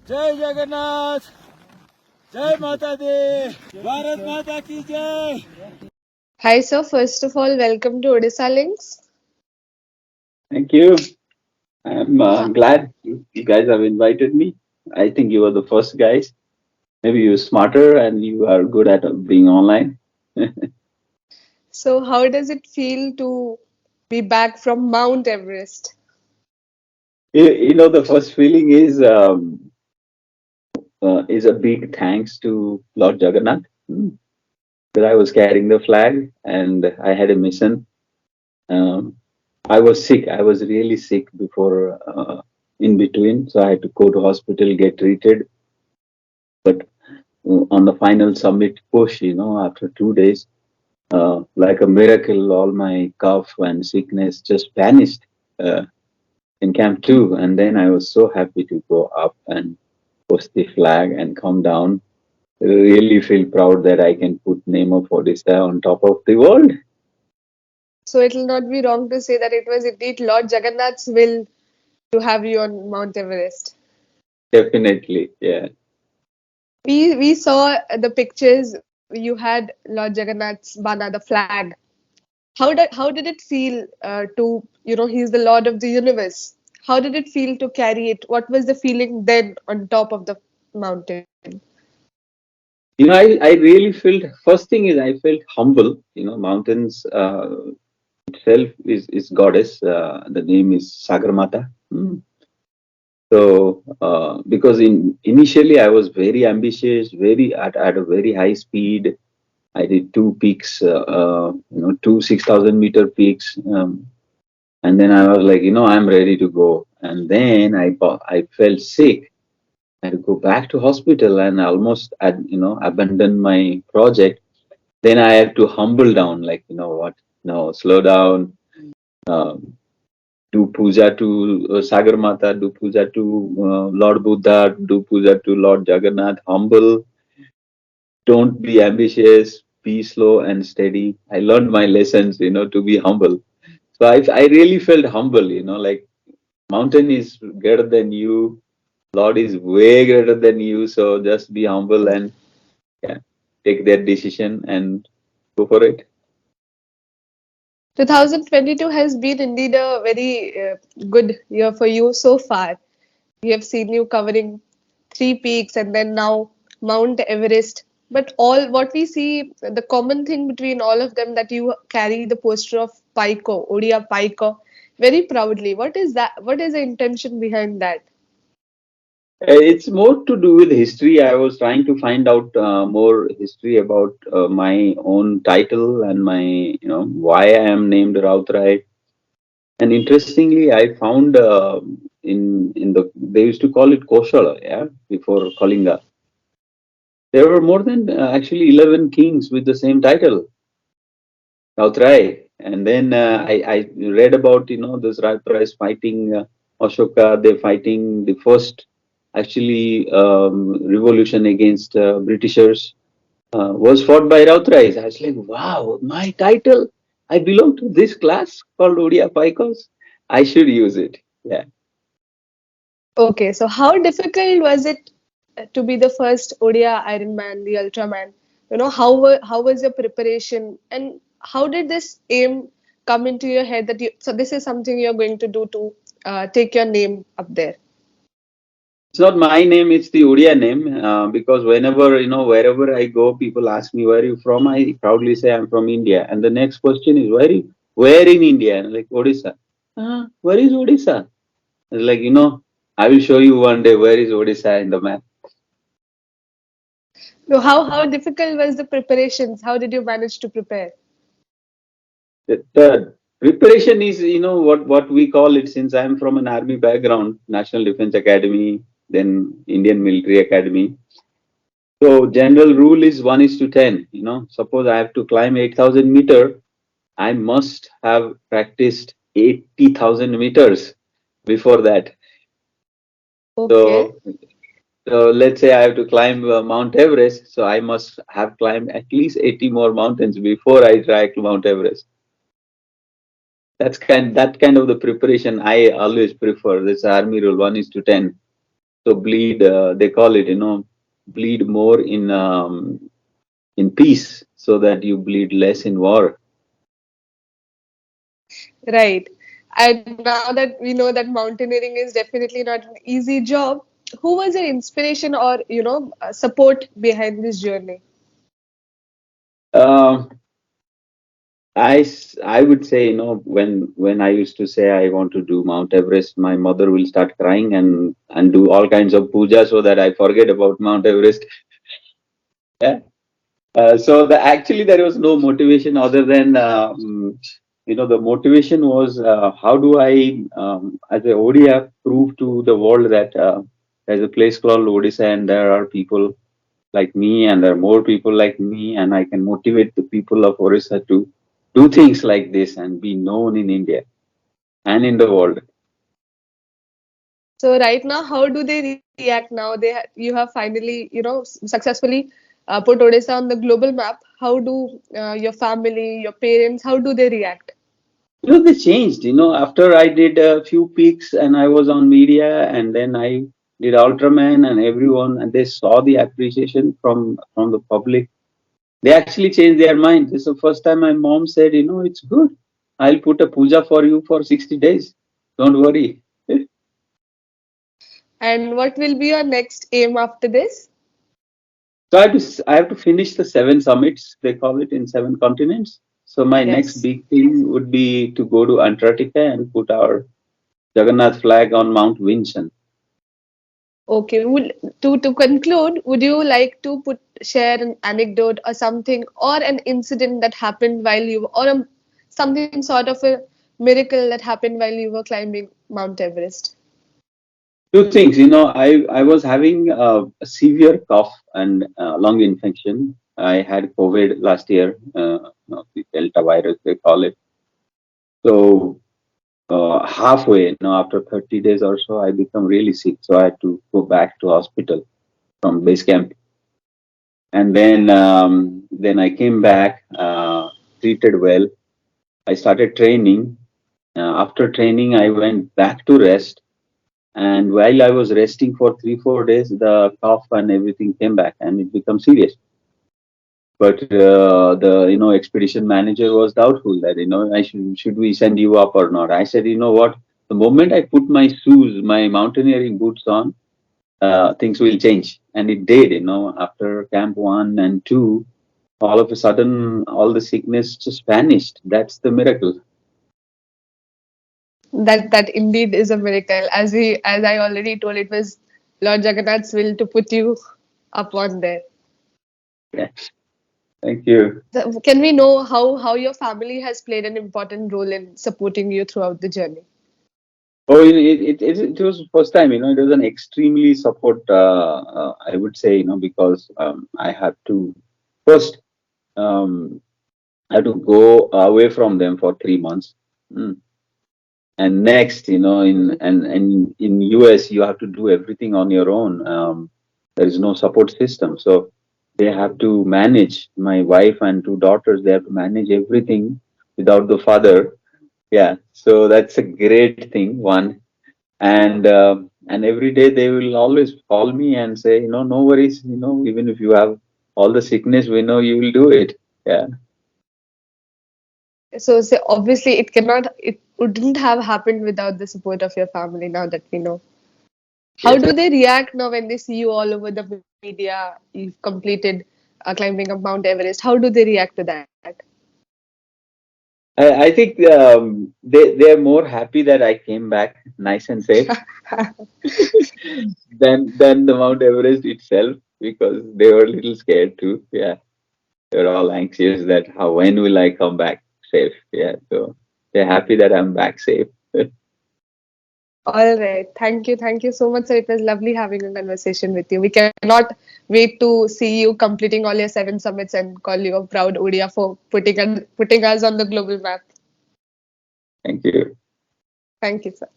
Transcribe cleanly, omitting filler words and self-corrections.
जय जगन्नाथ, जय माता दी, भारत माता की जय. Hi, sir. First of all, welcome to Odishalinks. Thank you. I'm glad you guys have invited me. I think you are the first guys. Maybe you're smarter and you are good at being online. So, how does it feel to be back from Mount Everest? The first feeling is a big thanks to Lord Jagannath. That I was carrying the flag and I had a mission. Um, I was sick. I was really sick before, in between, so I had to go to hospital, get treated. But on the final summit push, after 2 days, like a miracle, all my cough and sickness just vanished uh, in Camp 2. And then I was so happy to go up and post the flag and come down. I really feel proud that I can put name of Odisha on top of the world. So, it will not be wrong to say that it was indeed Lord Jagannath's will to have you on Mount Everest. Definitely, yeah. We saw the pictures. You had Lord Jagannath's bana, the flag. How did it feel to he's the Lord of the universe? How did it feel to carry it? What was the feeling then on top of the mountain? I really felt, first thing is I felt humble. Mountains itself is goddess. The name is Sagarmata. So, because initially I was very ambitious, very at a very high speed. I did two peaks, two 6,000-meter peaks, and then I was like, I'm ready to go. And then I felt sick. I had to go back to hospital and almost abandon my project. Then I had to humble down, like what? No, slow down. Um, do puja to Sagar Mata, do puja to Lord Buddha, do puja to Lord Jagannath. Humble, don't be ambitious, be slow and steady. I learned my lessons, to be humble. So I really felt humble, like mountain is greater than you, Lord is way greater than you. So just be humble and yeah, take that decision and go for it. 2022 has been indeed a very good year for you so far. We have seen you covering three peaks and then now Mount Everest. But all what we see, the common thing between all of them that you carry the poster of Paiko, Odia Paiko, very proudly. What is that? What is the intention behind that? It's more to do with history. I was trying to find out more history about my own title and why I am named Routray. And interestingly, I found in the they used to call it Koshala, yeah, before Kalinga. There were more than actually 11 kings with the same title, Routray. And then I read about this Routray is fighting Ashoka. They're fighting the first actually revolution against Britishers was fought by Routrais. I was like, wow, my title. I belong to this class called Odia Paikos. I should use it. Yeah. Okay, so how difficult was it to be the first Odia Iron Man, the Ultraman? How was your preparation and how did this aim come into your head that so this is something you're going to do to take your name up there? It's not my name, it's the Odia name. Because whenever, wherever I go, people ask me, where are you from? I proudly say I'm from India. And the next question is, where in India? And I'm like, Odisha. Where is Odisha? It's like, I will show you one day where is Odisha in the map. So how difficult was the preparations? How did you manage to prepare? The preparation is, what we call it, since I'm from an army background, National Defense Academy, then Indian Military Academy. So general rule is 1:10. Suppose I have to climb 8,000 meter, I must have practiced 80,000 meters before that. Okay. So, so let's say I have to climb Mount Everest, so I must have climbed at least 80 more mountains before I try Mount Everest. That kind of the preparation I always prefer. This army rule 1:10. So bleed, they call it, bleed more in peace, so that you bleed less in war. Right. And now that we know that mountaineering is definitely not an easy job, who was your inspiration or, support behind this journey? Um, I would say, when I used to say I want to do Mount Everest, my mother will start crying and do all kinds of puja so that I forget about Mount Everest. Yeah. So actually there was no motivation other than the motivation was, how do I, as a ODF, prove to the world that there's a place called Odisha and there are people like me and there are more people like me, and I can motivate the people of Orissa to do things like this and be known in India and in the world. So right now, how do they react now? You have finally, successfully put Odisha on the global map. How do your family, your parents, how do they react? They changed, after I did a few peaks and I was on media, and then I did Ultraman and everyone, and they saw the appreciation from the public. They actually changed their mind. This is the first time my mom said, it's good. I'll put a puja for you for 60 days. Don't worry. And what will be your next aim after this? So I have to finish the 7 summits, they call it, in 7 continents. So my next Yes. big thing would be to go to Antarctica and put our Jagannath flag on Mount Vinson. Okay. To conclude, would you like to share an anecdote or something or an incident that happened while something sort of a miracle that happened while you were climbing Mount Everest? Two things, I was having a severe cough and lung infection. I had COVID last year, the Delta virus, they call it. So halfway, after 30 days or so, I become really sick. So I had to go back to hospital from base camp. And then I came back, treated well. I started training. After training, I went back to rest. And while I was resting for 3, 4 days, the cough and everything came back, and it became serious. But the expedition manager was doubtful that I should we send you up or not. I said, you know what? The moment I put my shoes, my mountaineering boots on, things will change, and it did. After camp 1 and 2, all of a sudden, all the sickness just vanished. That's the miracle. That indeed is a miracle. As I already told, it was Lord Jagannath's will to put you up on there. Yeah. Thank you. So can we know how your family has played an important role in supporting you throughout the journey? Oh, it was first time. It was an extremely support. I would say, because I had to first, I had to go away from them for 3 months. Mm. And next, and in US, you have to do everything on your own. There is no support system, so they have to manage. My wife and 2 daughters, they have to manage everything without the father. Yeah, so that's a great thing. One, and every day they will always call me and say, no worries. Even if you have all the sickness, we know you will do it. Yeah. So obviously it wouldn't have happened without the support of your family now that we know. How Yes. do they react now when they see you all over the media? You've completed climbing up Mount Everest. How do they react to that? I think they are more happy that I came back nice and safe than the Mount Everest itself, because they were a little scared too. Yeah, they're all anxious that when will I come back safe? Yeah, so they're happy that I'm back safe. All right. Thank you so much, sir. It was lovely having a conversation with you. We cannot wait to see you completing all your 7 summits and call you a proud Odia for putting us on the global map. Thank you. Thank you, sir.